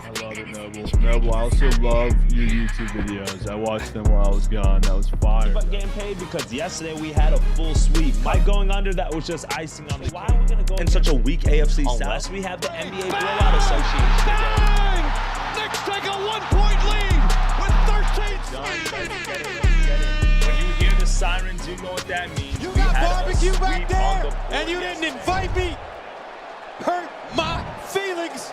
I love it, Noble. Noble, I also love your YouTube videos. I watched them while I was gone. That was fire. But getting paid because yesterday we had a full sweep. My going under, that was just icing on the cake. Why are we gonna go in such a weak AFC South? Unless we have the NBA Blowout Association. Bang! Knicks take a 1-point lead with 13 seconds. When you hear the sirens, you know what that means. You got barbecue back there, and you didn't invite me. Hurt my feelings.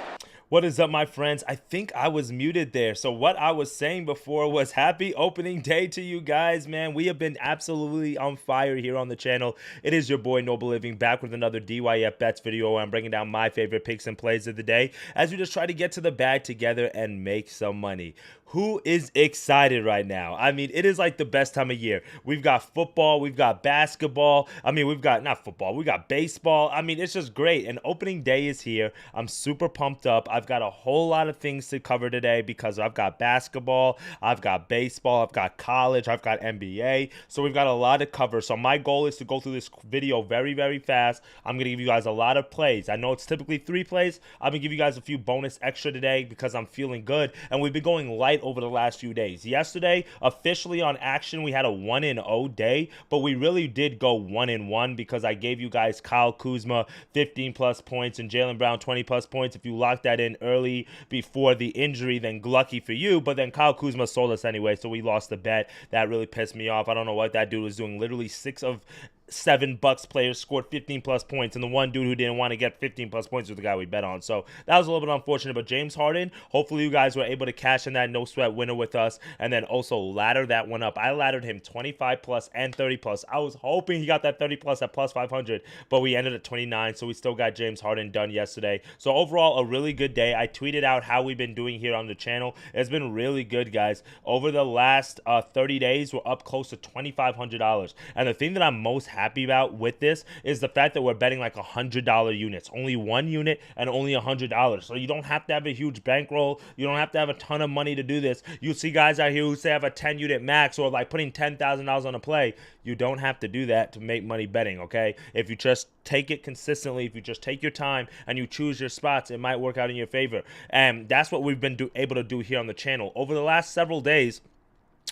What is up, my friends? I think I was muted there. So what I was saying before was happy opening day to you guys, man. We have been absolutely on fire here on the channel. It is your boy Noble Living back with another DYF Bets video where I'm bringing down my favorite picks and plays of the day as we just try to get to the bag together and make some money. Who is excited right now? I mean, it is like the best time of year. We've got football, we've got basketball. I mean, we've got not football, we got baseball. I mean, it's just great. And opening day is here. I'm super pumped up. I've got a whole lot of things to cover today because I've got basketball, I've got baseball, I've got college, I've got NBA. So we've got a lot to cover. So my goal is to go through this video very, very fast. I'm going to give you guys a lot of plays. I know it's typically 3 plays. I'm going to give you guys a few bonus extra today because I'm feeling good. And we've been going light over the last few days. Yesterday, officially on action, we had a 1-0 day, but we really did go 1-1 because I gave you guys Kyle Kuzma 15 plus points and Jaylen Brown 20 plus points. If you locked that in early before the injury, then lucky for you, but then Kyle Kuzma sold us anyway, so we lost the bet. That really pissed me off. I don't know what that dude was doing. Literally 6 of 7 Bucks players scored 15 plus points, and the one dude who didn't want to get 15 plus points was the guy we bet on. So that was a little bit unfortunate. But James Harden, hopefully you guys were able to cash in that no sweat winner with us, and then also ladder that one up. I laddered him 25 plus and 30 plus. I was hoping he got that 30 plus at plus 500, but we ended at 29, so we still got James Harden done yesterday. So overall, a really good day. I tweeted out how we've been doing here on the channel. It's been really good, guys. Over the last 30 days, we're up close to $2,500. And the thing that I'm most happy about with this is the fact that we're betting like $100 units. Only one unit and only $100. So you don't have to have a huge bankroll. You don't have to have a ton of money to do this. You see guys out here who say have a 10 unit max or like putting $10,000 on a play. You don't have to do that to make money betting, okay? If you just take it consistently, if you just take your time and you choose your spots, it might work out in your favor. And that's what we've been able to do here on the channel. Over the last several days,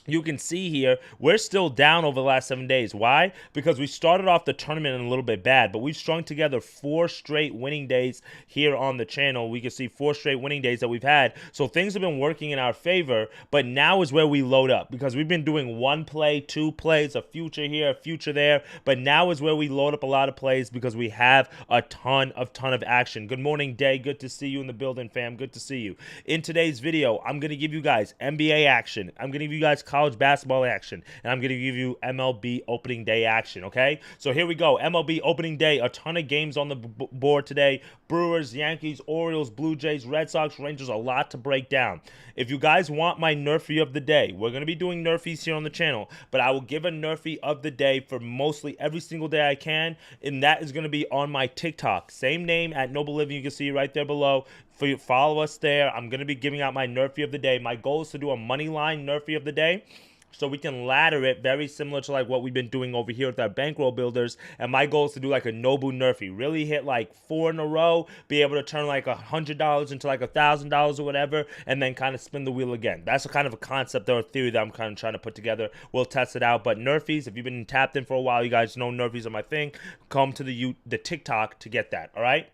you can see here, we're still down over the last 7 days. Why? Because we started off the tournament a little bit bad, but we've strung together 4 straight winning days here on the channel. We can see 4 straight winning days that we've had. So things have been working in our favor, but now is where we load up because we've been doing 1 play, 2 plays, a future here, a future there, but now is where we load up a lot of plays because we have a ton of action. Good morning, Day. Good to see you in the building, fam. Good to see you. In today's video, I'm going to give you guys NBA action. I'm going to give you guys college basketball action, and I'm going to give you MLB opening day action, okay? So here we go. MLB opening day, a ton of games on the board today. Brewers, Yankees, Orioles, Blue Jays, Red Sox, Rangers, a lot to break down. If you guys want my Nerfie of the day, we're going to be doing Nerfies here on the channel, but I will give a Nerfie of the day for mostly every single day I can, and that is going to be on my TikTok. Same name at Noble Living. You can see right there below. Follow us there. I'm going to be giving out my Nerfie of the day. My goal is to do a money line Nerfie of the day, so we can ladder it very similar to like what we've been doing over here with our bankroll builders. And my goal is to do like a Nobu Nerfie, really hit like 4 in a row, be able to turn like $100 into like $1,000 or whatever, and then kind of spin the wheel again. That's a kind of a concept or a theory that I'm kind of trying to put together. We'll test it out. But Nerfies, if you've been tapped in for a while, you guys know Nerfies are my thing. Come to the TikTok to get that, all right?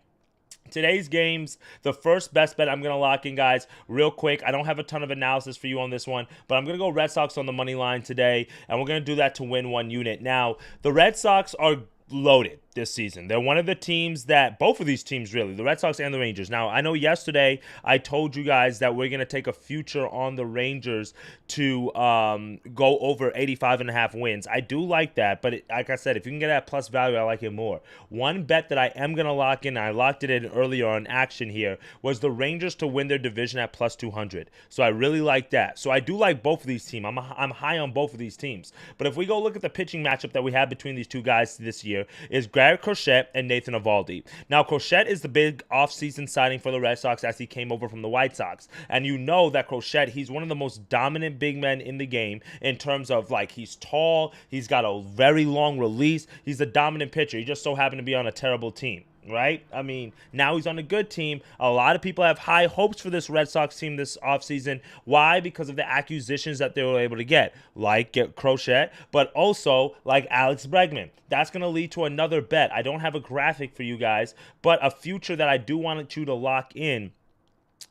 today's games, the first best bet I'm going to lock in, guys, real quick. I don't have a ton of analysis for you on this one, but I'm going to go Red Sox on the money line today, and we're going to do that to win 1 unit. Now, the Red Sox are loaded this season. They're one of the teams that, both of these teams really, the Red Sox and the Rangers. Now, I know yesterday I told you guys that we're going to take a future on the Rangers to go over 85.5 wins. I do like that, but like I said, if you can get that plus value, I like it more. One bet that I am going to lock in, I locked it in earlier on action here, was the Rangers to win their division at plus 200. So I really like that. So I do like both of these teams. I'm high on both of these teams. But if we go look at the pitching matchup that we have between these two guys this year, is Garrett Crochet and Nathan Eovaldi. Now, Crochet is the big offseason signing for the Red Sox as he came over from the White Sox. And you know that Crochet, he's one of the most dominant big men in the game in terms of, like, he's tall, he's got a very long release, he's a dominant pitcher. He just so happened to be on a terrible team. Right? I mean, now he's on a good team. A lot of people have high hopes for this Red Sox team this offseason. Why? Because of the acquisitions that they were able to get, like Crochet, but also like Alex Bregman. That's going to lead to another bet. I don't have a graphic for you guys, but a future that I do want you to lock in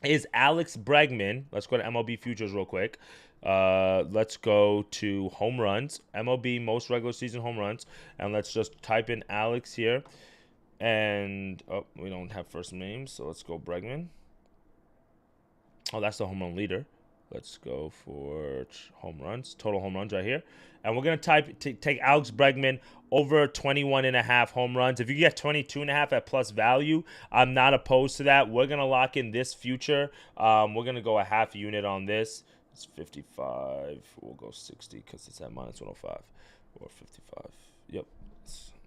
is Alex Bregman. Let's go to MLB futures real quick. Let's go to home runs, MLB most regular season home runs, and let's just type in Alex here. And, oh, we don't have first names, so let's go Bregman. Oh, that's the home run leader. Let's go for home runs, total home runs right here. And we're going to take Alex Bregman over 21.5 home runs. If you get 22.5 at plus value, I'm not opposed to that. We're going to lock in this future. We're going to go a half unit on this. It's 55. We'll go 60 because it's at minus 105 or 55. Yep,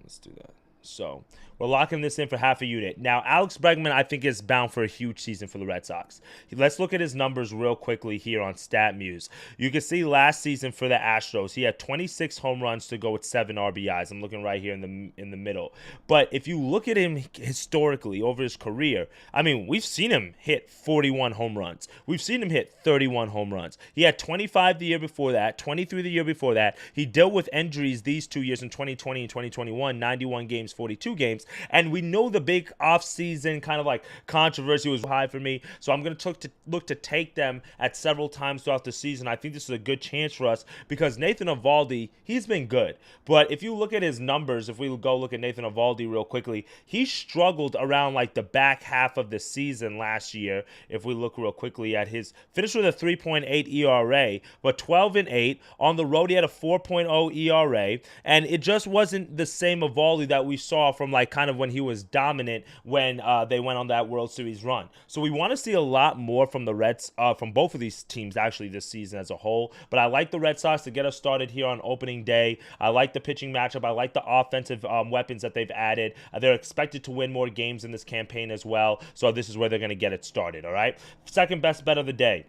let's do that. So we're locking this in for half a unit. Now, Alex Bregman, I think, is bound for a huge season for the Red Sox. Let's look at his numbers real quickly here on StatMuse. You can see last season for the Astros, he had 26 home runs to go with 7 RBIs. I'm looking right here in the middle. But if you look at him historically over his career, I mean, we've seen him hit 41 home runs. We've seen him hit 31 home runs. He had 25 the year before that, 23 the year before that. He dealt with injuries these 2 years in 2020 and 2021, 91 games, 42 games, and we know the big offseason kind of like controversy was high for me, so I'm going to look to take them at several times throughout the season. I think this is a good chance for us because Nathan Eovaldi, he's been good, but if you look at his numbers, if we go look at Nathan Eovaldi real quickly, he struggled around like the back half of the season last year. If we look real quickly at his finish with a 3.8 ERA, but 12-8 on the road, he had a 4.0 ERA, and it just wasn't the same Eovaldi that we saw from like kind of when he was dominant when they went on that World Series run. So we want to see a lot more from the Reds, from both of these teams actually this season as a whole. But I like the Red Sox to get us started here on opening day. I like the pitching matchup. I like the offensive weapons that they've added. They're expected to win more games in this campaign as well. So this is where they're going to get it started. All right. Second best bet of the day.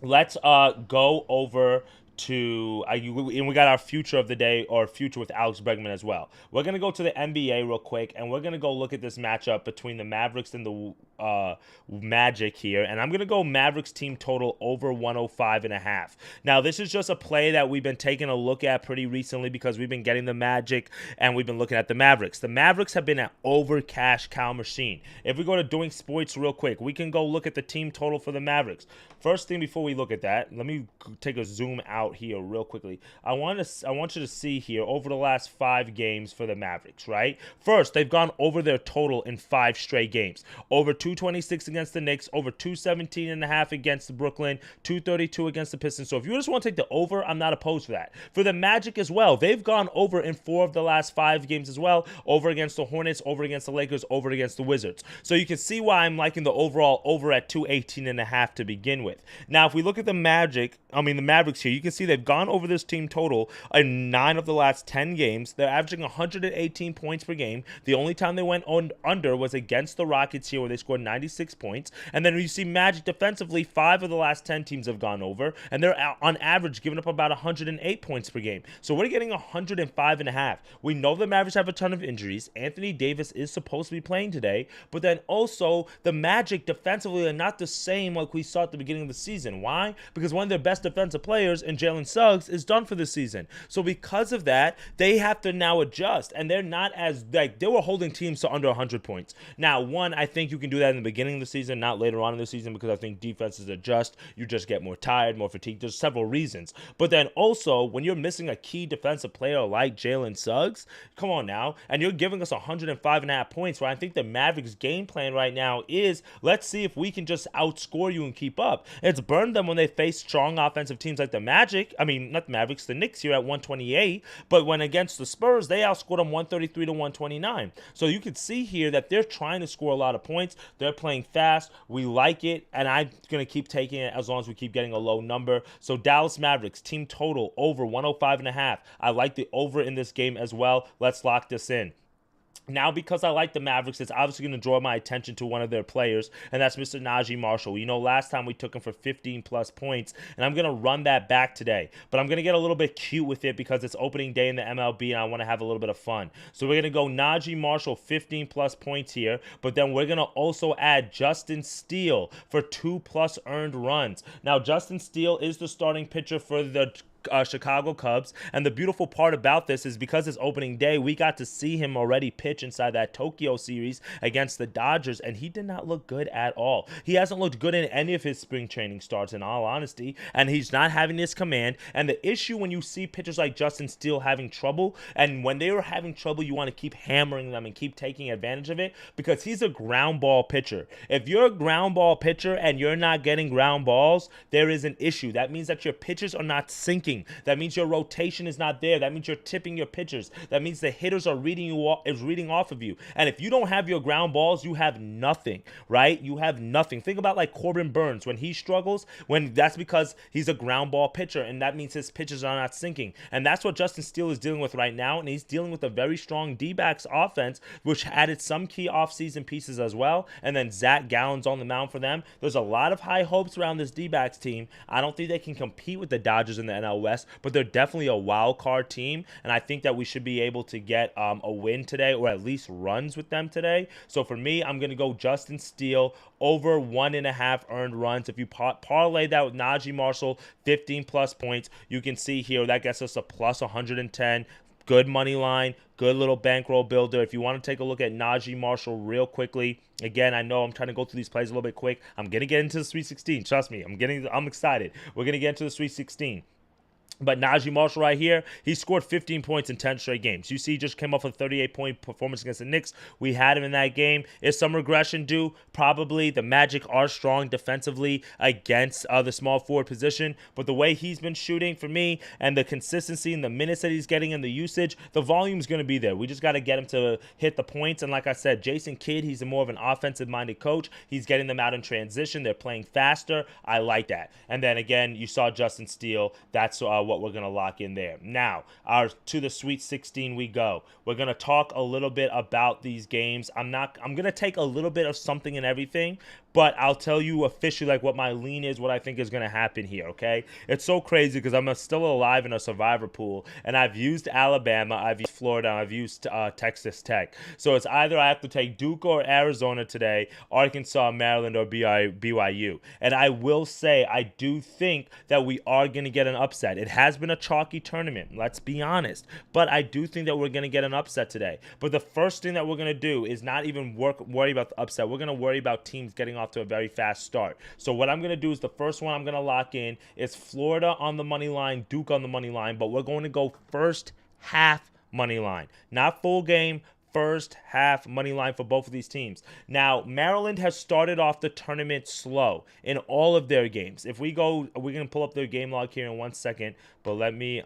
Let's go over and we got our future of the day, or future with Alex Bregman as well. We're going to go to the NBA real quick, and we're going to go look at this matchup between the Mavericks and the Magic here, and I'm going to go Mavericks team total over 105.5. Now, this is just a play that we've been taking a look at pretty recently because we've been getting the Magic, and we've been looking at the Mavericks. The Mavericks have been an over cash cow machine. If we go to Doing Sports real quick, we can go look at the team total for the Mavericks. First thing before we look at that, let me take a zoom out here real quickly. I want you to see here over the last 5 games for the Mavericks, right? First, they've gone over their total in 5 straight games. Over 226 against the Knicks, over 217.5 against the Brooklyn, 232 against the Pistons. So if you just want to take the over, I'm not opposed to that. For the Magic as well, they've gone over in 4 of the last 5 games as well. Over against the Hornets, over against the Lakers, over against the Wizards. So you can see why I'm liking the overall over at 218.5 to begin with. Now, if we look at the Mavericks here, you can see they've gone over this team total in 9 of the last 10 games. They're averaging 118 points per game. The only time they went under was against the Rockets here, where they scored scored 96 points. And then you see Magic defensively, 5 of the last 10 teams have gone over, and they're on average giving up about 108 points per game. So we're getting 105.5. We know the Mavericks have a ton of injuries. Anthony Davis is supposed to be playing today, but then also the Magic defensively are not the same like we saw at the beginning of the season. Why? Because one of their best defensive players in Jalen Suggs is done for the season. So because of that, they have to now adjust, and they're not as, like, they were holding teams to under 100 points. Now, one, I think you can do that in the beginning of the season, not later on in the season, because I think defenses adjust. You just get more tired, more fatigued. There's several reasons. But then also, when you're missing a key defensive player like Jalen Suggs, come on now, and you're giving us 105.5 points, where I think the Mavericks' game plan right now is, let's see if we can just outscore you and keep up. It's burned them when they face strong offensive teams like the Magic. I mean, not the Mavericks, the Knicks here at 128. But when against the Spurs, they outscored them 133 to 129. So you can see here that they're trying to score a lot of points. They're playing fast. We like it, and I'm going to keep taking it as long as we keep getting a low number. So Dallas Mavericks, team total over 105.5. I like the over in this game as well. Let's lock this in. Now, because I like the Mavericks, it's obviously going to draw my attention to one of their players, and that's Mr. Najee Marshall. You know, last time we took him for 15-plus points, and I'm going to run that back today. But I'm going to get a little bit cute with it because it's opening day in the MLB, and I want to have a little bit of fun. So we're going to go Najee Marshall, 15-plus points here, but then we're going to also add Justin Steele for 2-plus earned runs. Now, Justin Steele is the starting pitcher for the Chicago Cubs, and the beautiful part about this is because it's opening day, we got to see him already pitch inside that Tokyo series against the Dodgers, and he did not look good at all. He hasn't looked good in any of his spring training starts, in all honesty, and he's not having this command. And the issue when you see pitchers like Justin Steele having trouble, and when they were having trouble, you want to keep hammering them and keep taking advantage of it, because he's a ground ball pitcher. If you're a ground ball pitcher and you're not getting ground balls, there is an issue. That means that your pitches are not sinking. That means your rotation is not there. That means you're tipping your pitchers. That means the hitters are reading off of you. And if you don't have your ground balls, you have nothing, right? You have nothing. Think about like Corbin Burns when he struggles. That's because he's a ground ball pitcher, and that means his pitches are not sinking. And that's what Justin Steele is dealing with right now. And he's dealing with a very strong D-backs offense, which added some key offseason pieces as well. And then Zach Gallen's on the mound for them. There's a lot of high hopes around this D-backs team. I don't think they can compete with the Dodgers in the NL West, but they're definitely a wild card team, and I think that we should be able to get a win today, or at least runs with them today. So for me, I'm going to go Justin Steele over 1.5 earned runs. If you parlay that with Najee Marshall, 15-plus points, you can see here that gets us a plus 110. Good money line, good little bankroll builder. If you want to take a look at Najee Marshall real quickly, again, I know I'm trying to go through these plays a little bit quick. I'm going to get into the Sweet 16. Trust me, I'm excited. We're going to get into the Sweet 16. But Najee Marshall right here, he scored 15 points in 10 straight games. You see, he just came off a 38-point performance against the Knicks. We had him in that game. Is some regression due? Probably. The Magic are strong defensively against the small forward position. But the way he's been shooting for me, and the consistency and the minutes that he's getting and the usage, the volume's going to be there. We just got to get him to hit the points. And like I said, Jason Kidd, he's more of an offensive-minded coach. He's getting them out in transition. They're playing faster. I like that. And then, again, you saw Justin Steele. That's what we're going to lock in there. Now, to the Sweet 16 we go. We're going to talk a little bit about these games. I'm going to take a little bit of something and everything, but I'll tell you officially like what my lean is, what I think is going to happen here, okay? It's so crazy because I'm still alive in a survivor pool, and I've used Alabama, I've used Florida, I've used Texas Tech. So it's either I have to take Duke or Arizona today, Arkansas, Maryland, or BYU. And I will say I do think that we are going to get an upset. It has been a chalky tournament, let's be honest, but I do think that we're going to get an upset today. But the first thing that we're going to do is not even worry about the upset. We're going to worry about teams getting off to a very fast start. So what I'm going to do is the first one I'm going to lock in is Florida on the money line, Duke on the money line, but we're going to go first half money line, not full game. First half money line for both of these teams. Now, Maryland has started off the tournament slow in all of their games. If we go, we're going to pull up their game log here in 1 second, but let me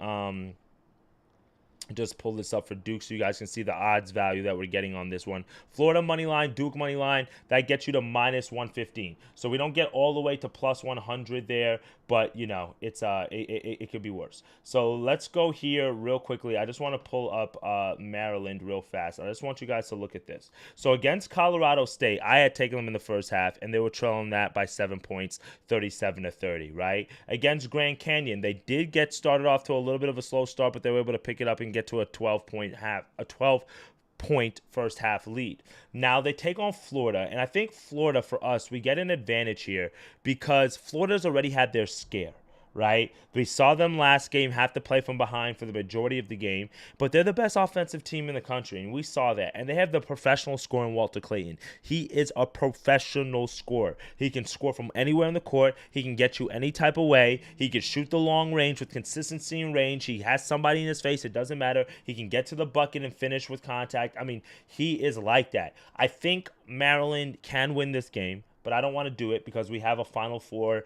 Just pull this up for Duke so you guys can see the odds value that we're getting on this one. Florida money line, Duke money line, that gets you to minus 115. So we don't get all the way to plus 100 there, but you know, it's it could be worse. So let's go here real quickly. I just want to pull up Maryland real fast. I just want you guys to look at this. So against Colorado State, I had taken them in the first half, and they were trailing that by 7 points, 37-30, right? Against Grand Canyon, they did get started off to a little bit of a slow start, but they were able to pick it up and get to a 12-point first half lead. Now they take on Florida, and I think Florida, for us, we get an advantage here because Florida's already had their scare, right? We saw them last game have to play from behind for the majority of the game, but they're the best offensive team in the country, and we saw that. And they have the professional scorer in Walter Clayton. He is a professional scorer. He can score from anywhere in the court. He can get you any type of way. He can shoot the long range with consistency and range. He has somebody in his face. It doesn't matter. He can get to the bucket and finish with contact. I mean, he is like that. I think Maryland can win this game, but I don't want to do it because we have a Final Four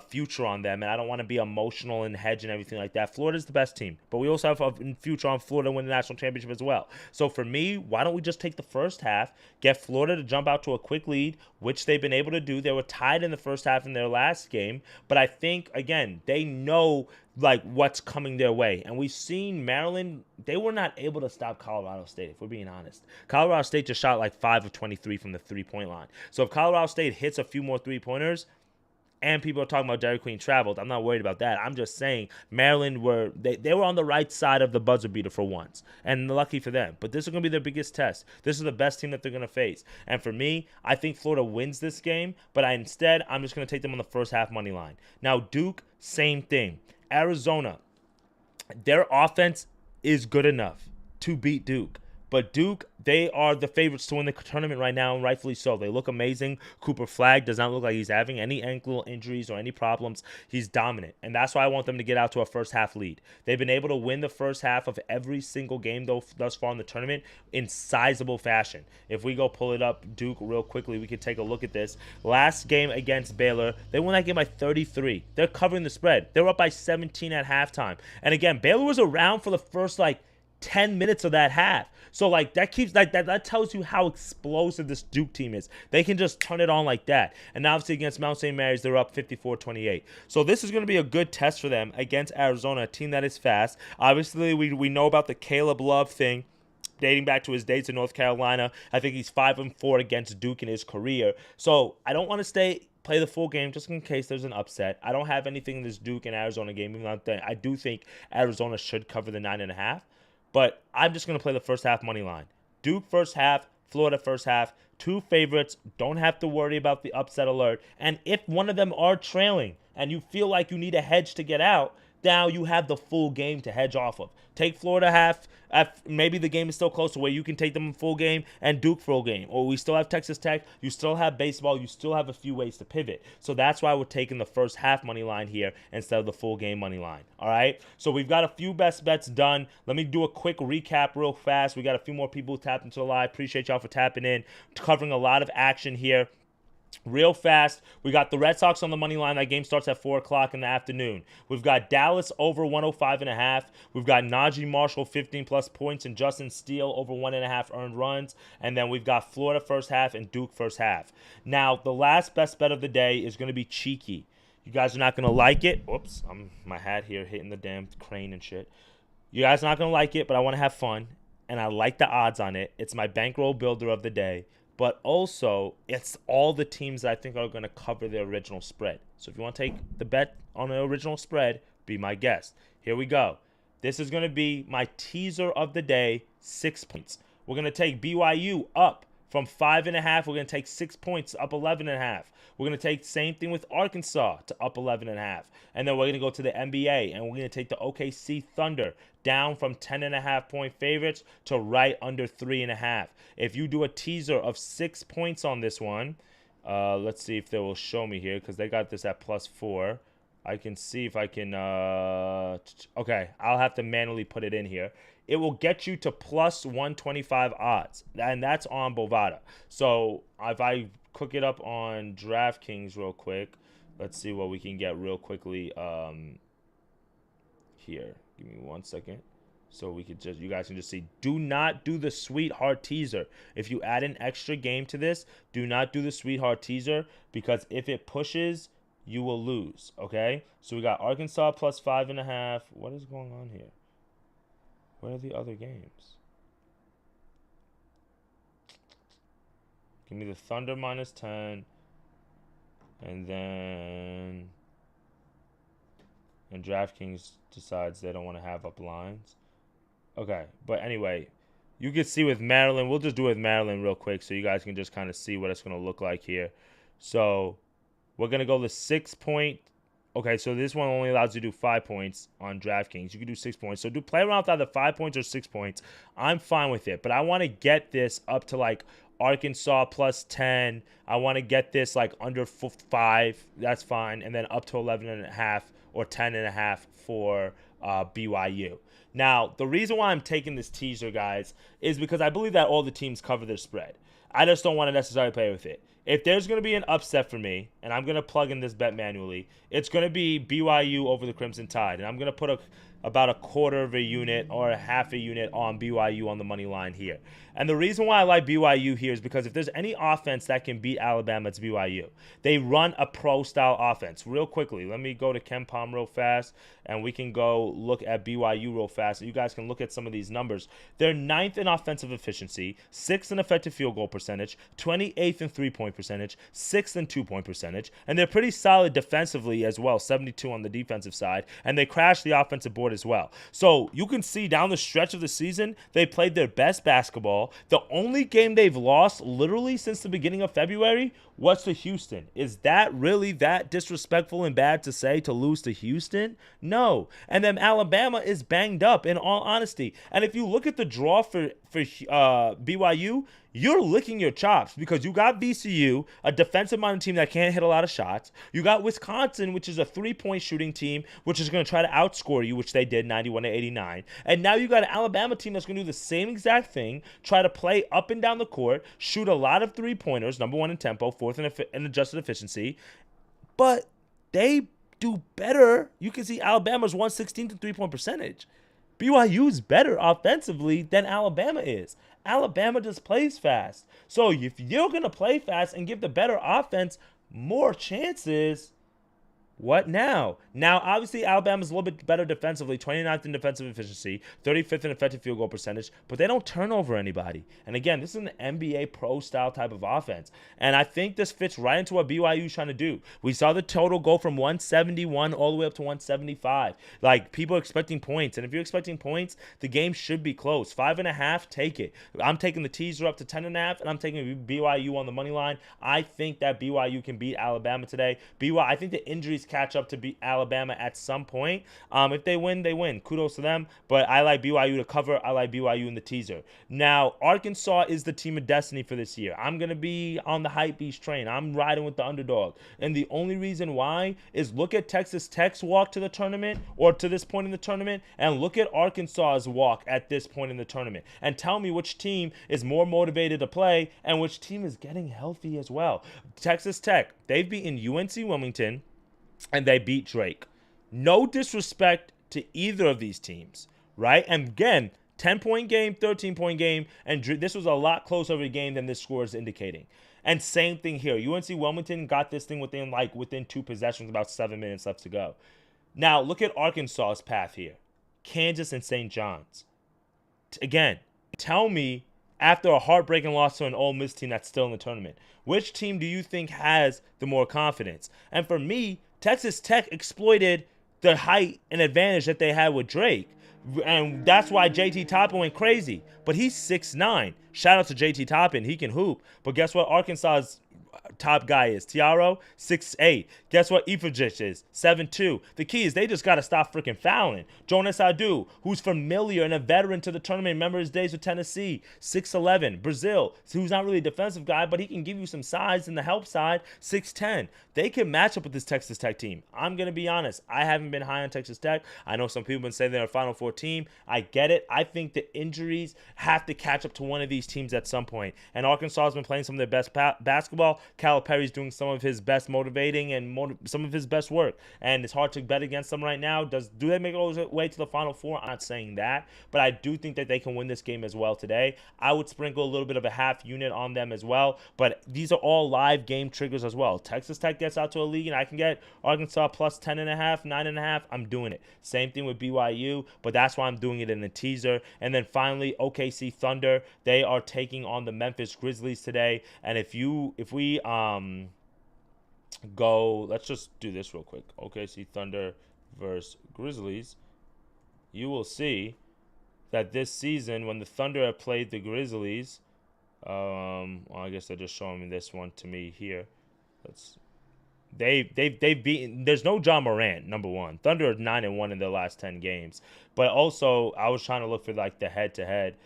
future on them, and I don't want to be emotional and hedge and everything like that. Florida's the best team, but we also have a future on Florida to win the national championship as well. So for me, why don't we just take the first half, get Florida to jump out to a quick lead, which they've been able to do. They were tied in the first half in their last game, but I think, again, they know like what's coming their way. And we've seen Maryland, they were not able to stop Colorado State, if we're being honest. Colorado State just shot like 5 of 23 from the three-point line. So if Colorado State hits a few more three-pointers, and people are talking about Dairy Queen traveled, I'm not worried about that. I'm just saying Maryland they were on the right side of the buzzer beater for once, and lucky for them. But this is going to be their biggest test. This is the best team that they're going to face. And for me, I think Florida wins this game, but I'm just going to take them on the first half money line. Now, Duke, same thing. Arizona, their offense is good enough to beat Duke. But Duke, they are the favorites to win the tournament right now, and rightfully so. They look amazing. Cooper Flagg does not look like he's having any ankle injuries or any problems. He's dominant, and that's why I want them to get out to a first-half lead. They've been able to win the first half of every single game thus far in the tournament in sizable fashion. If we go pull it up, Duke, real quickly, we can take a look at this. Last game against Baylor, they won that game by 33. They're covering the spread. They're up by 17 at halftime. And again, Baylor was around for the first, 10 minutes of that half. So that tells you how explosive this Duke team is. They can just turn it on like that. And obviously against Mount St. Mary's, they're up 54-28. So this is going to be a good test for them against Arizona, a team that is fast. Obviously, we know about the Caleb Love thing dating back to his days in North Carolina. I think he's 5-4 against Duke in his career. So I don't want to play the full game just in case there's an upset. I don't have anything in this Duke and Arizona game, even though I do think Arizona should cover the 9.5. But I'm just going to play the first half money line. Duke first half, Florida first half. Two favorites. Don't have to worry about the upset alert. And if one of them are trailing and you feel like you need a hedge to get out, now you have the full game to hedge off of. Take Florida half. Maybe the game is still close to where you can take them in full game and Duke full game. Or we still have Texas Tech. You still have baseball. You still have a few ways to pivot. So that's why we're taking the first half money line here instead of the full game money line. All right? So we've got a few best bets done. Let me do a quick recap real fast. We got a few more people who tapped into the live. Appreciate y'all for tapping in. Covering a lot of action here. Real fast, we got the Red Sox on the money line. That game starts at 4 o'clock in the afternoon. We've got Dallas over 105.5. We've got Najee Marshall 15-plus points and Justin Steele over 1.5 earned runs. And then we've got Florida first half and Duke first half. Now, the last best bet of the day is going to be cheeky. You guys are not going to like it. Oops, my hat here hitting the damn crane and shit. You guys are not going to like it, but I want to have fun. And I like the odds on it. It's my bankroll builder of the day. But also, it's all the teams that I think are going to cover the original spread. So if you want to take the bet on the original spread, be my guest. Here we go. This is going to be my teaser of the day, 6 points. We're going to take BYU up from 5.5. We're going to take 6 points, up 11.5. We're going to take the same thing with Arkansas to up 11.5. And then we're going to go to the NBA, and we're going to take the OKC Thunder down from 10.5 point favorites to right under 3.5. If you do a teaser of 6 points on this one, let's see if they will show me here because they got this at +4. I can see if I can, okay, I'll have to manually put it in here. It will get you to +125 odds, and that's on Bovada. So if I cook it up on DraftKings real quick, let's see what we can get real quickly here. Give me 1 second. So we could just, you guys can just see, do not do the sweetheart teaser. If you add an extra game to this, do not do the sweetheart teaser, because if it pushes, you will lose. Okay. So we got Arkansas plus 5.5. What is going on here? Where are the other games? Give me the Thunder minus 10. And then, and DraftKings decides they don't want to have up lines. Okay, but anyway, you can see with Maryland, we'll just do it with Maryland real quick so you guys can just kind of see what it's going to look like here. So we're going to go the 6 point. Okay, so this one only allows you to do 5 points on DraftKings. You can do 6 points. So play around with either 5 points or 6 points. I'm fine with it, but I want to get this up to like Arkansas plus 10. I want to get this like under 5. That's fine. And then up to 11.5 or 10.5 for BYU. Now, the reason why I'm taking this teaser, guys, is because I believe that all the teams cover their spread. I just don't want to necessarily play with it. If there's going to be an upset for me, and I'm going to plug in this bet manually, it's going to be BYU over the Crimson Tide. And I'm going to put about a quarter of a unit or a half a unit on BYU on the money line here. And the reason why I like BYU here is because if there's any offense that can beat Alabama, it's BYU. They run a pro-style offense. Real quickly, let me go to KenPom real fast, and we can go look at BYU real fast. So you guys can look at some of these numbers. They're 9th in offensive efficiency, 6th in effective field goal percentage, 28th in three-point percentage, 6th in two-point percentage, and they're pretty solid defensively as well, 72 on the defensive side, and they crash the offensive board as well. So you can see down the stretch of the season, they played their best basketball. The only game they've lost literally since the beginning of February was to Houston. Is that really that disrespectful and bad to say, to lose to Houston? No. And then Alabama is banged up, in all honesty. And if you look at the draw for BYU, you're licking your chops because you got VCU, a defensive-minded team that can't hit a lot of shots. You got Wisconsin, which is a three-point shooting team, which is going to try to outscore you, which they did, 91-89. And now you got an Alabama team that's going to do the same exact thing, try to play up and down the court, shoot a lot of three-pointers, number 1 in tempo, 4th in adjusted efficiency. But they do better. You can see Alabama's 116th in three-point percentage. BYU's better offensively than Alabama is. Alabama just plays fast. So if you're going to play fast and give the better offense more chances, what now? Now, obviously, Alabama's a little bit better defensively, 29th in defensive efficiency, 35th in effective field goal percentage, but they don't turn over anybody. And again, this is an NBA pro-style type of offense. And I think this fits right into what BYU is trying to do. We saw the total go from 171 all the way up to 175. Like, people are expecting points. And if you're expecting points, the game should be close. 5.5, take it. I'm taking the teaser up to 10.5, and I'm taking BYU on the money line. I think that BYU can beat Alabama today. I think the injuries catch up to beat Alabama at some point. If they win, they win. Kudos to them. But I like BYU to cover. I like BYU in the teaser. Now, Arkansas is the team of destiny for this year. I'm going to be on the hype beast train. I'm riding with the underdog. And the only reason why is look at Texas Tech's walk to the tournament, or to this point in the tournament, and look at Arkansas's walk at this point in the tournament. And tell me which team is more motivated to play and which team is getting healthy as well. Texas Tech, they've beaten UNC Wilmington, and they beat Drake. No disrespect to either of these teams, right? And again, 10-point game, 13-point game, and this was a lot closer of a game than this score is indicating. And same thing here. UNC Wilmington got this thing within 2 possessions, about 7 minutes left to go. Now, look at Arkansas's path here. Kansas and St. John's. Again, tell me, after a heartbreaking loss to an Ole Miss team that's still in the tournament, which team do you think has the more confidence? And for me, Texas Tech exploited the height and advantage that they had with Drake. And that's why JT Toppin went crazy. But he's 6'9". Shout out to JT Toppin. He can hoop. But guess what Arkansas's top guy is? Tiaro, 6'8". Guess what Ifajich is? 7'2". The key is they just got to stop freaking fouling. Jonas Adu, who's familiar and a veteran to the tournament, remember his days with Tennessee, 6'11". Brazil, who's not really a defensive guy, but he can give you some size in the help side, 6'10". They can match up with this Texas Tech team. I'm going to be honest. I haven't been high on Texas Tech. I know some people have been saying they're a Final Four team. I get it. I think the injuries have to catch up to one of these teams at some point. And Arkansas has been playing some of their best basketball. Calipari's doing some of his best motivating and some of his best work, and it's hard to bet against them right now. Do they make it all the way to the Final Four? I'm not saying that, but I do think that they can win this game as well today. I would sprinkle a little bit of a half unit on them as well, but these are all live game triggers as well. Texas Tech gets out to a league, and I can get Arkansas plus 10.5, 9.5. I'm doing it. Same thing with BYU, but that's why I'm doing it in the teaser. And then finally, OKC Thunder. They are taking on the Memphis Grizzlies today, and if we go, let's just do this real quick. OKC Thunder versus Grizzlies. You will see that this season, when the Thunder have played the Grizzlies, well, I guess they're just showing me this one to me here. They've beaten. There's no John Morant, number one. Thunder are 9-1 in their last 10 games. But also, I was trying to look for like the head-to-head.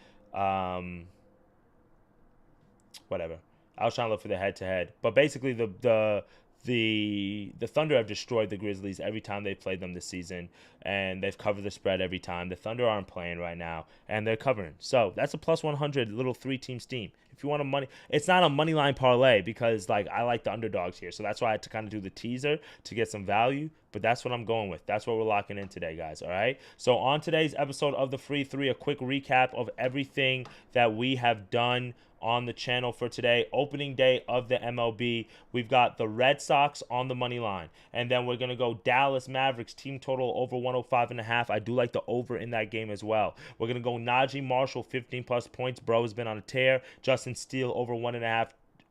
Whatever. I was trying to look for the head-to-head. But basically, the Thunder have destroyed the Grizzlies every time they've played them this season, and they've covered the spread every time. The Thunder aren't playing right now, and they're covering. So that's a plus 100 little 3-team steam. If you want a money, it's not a money line parlay because like I like the underdogs here, so that's why I had to kind of do the teaser to get some value. But that's what I'm going with. That's what we're locking in today, guys. All right. So on today's episode of the Free Three, a quick recap of everything that we have done on the channel for today. Opening day of the MLB. We've got the Red Sox on the money line, and then we're gonna go Dallas Mavericks team total over 105.5. I do like the over in that game as well. We're gonna go Najee Marshall 15 plus points. Bro has been on a tear. Justin Steele over 1.5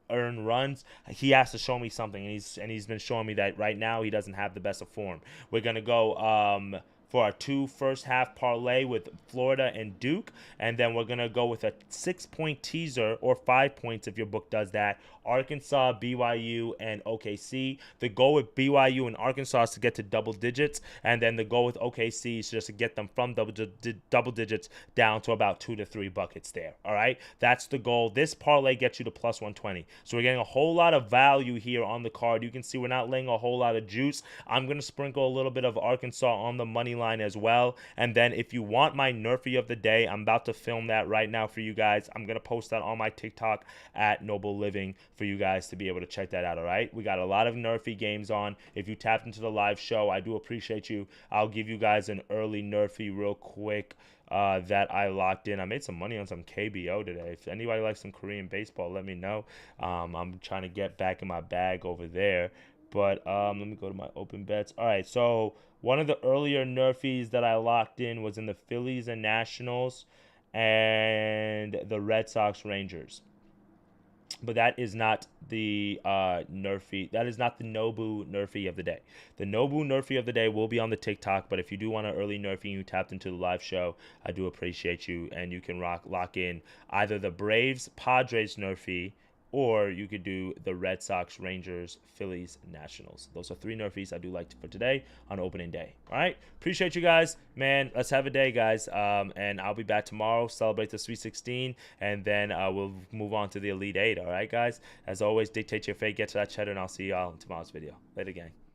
earned runs. He has to show me something, and he's been showing me that right now he doesn't have the best of form. We're gonna go for our 2 first half parlay with Florida and Duke, and then we're gonna go with a 6-point teaser, or 5 points if your book does that. Arkansas, BYU, and OKC. The goal with BYU and Arkansas is to get to double digits, and then the goal with OKC is just to get them from double digits down to about 2 to 3 buckets there. All right, that's the goal. This parlay gets you to plus 120. So we're getting a whole lot of value here on the card. You can see we're not laying a whole lot of juice. I'm gonna sprinkle a little bit of Arkansas on the money line as well. And then if you want my Nerfy of the day, I'm about to film that right now for you guys. I'm gonna post that on my TikTok at Noble Living for you guys to be able to check that out. All right, we got a lot of Nerfy games on. If you tapped into the live show, I do appreciate you. I'll give you guys an early Nerfy real quick that I locked in. I made some money on some KBO today. If anybody likes some Korean baseball, let me know. I'm trying to get back in my bag over there. But let me go to my open bets. All right, so one of the earlier Nerfies that I locked in was in the Phillies and Nationals and the Red Sox Rangers. But that is not the Nerfy. That is not the Nobu Nerfy of the day. The Nobu Nerfy of the day will be on the TikTok. But if you do want an early Nerfy and you tapped into the live show, I do appreciate you. And you can lock in either the Braves Padres Nerfy, or you could do the Red Sox, Rangers, Phillies, Nationals. Those are 3 Nerfies I do like for today on opening day. All right. Appreciate you guys. Man, let's have a day, guys. And I'll be back tomorrow, celebrate the Sweet 16, and then we'll move on to the Elite 8. All right, guys? As always, dictate your fate, get to that cheddar, and I'll see y'all in tomorrow's video. Later, gang.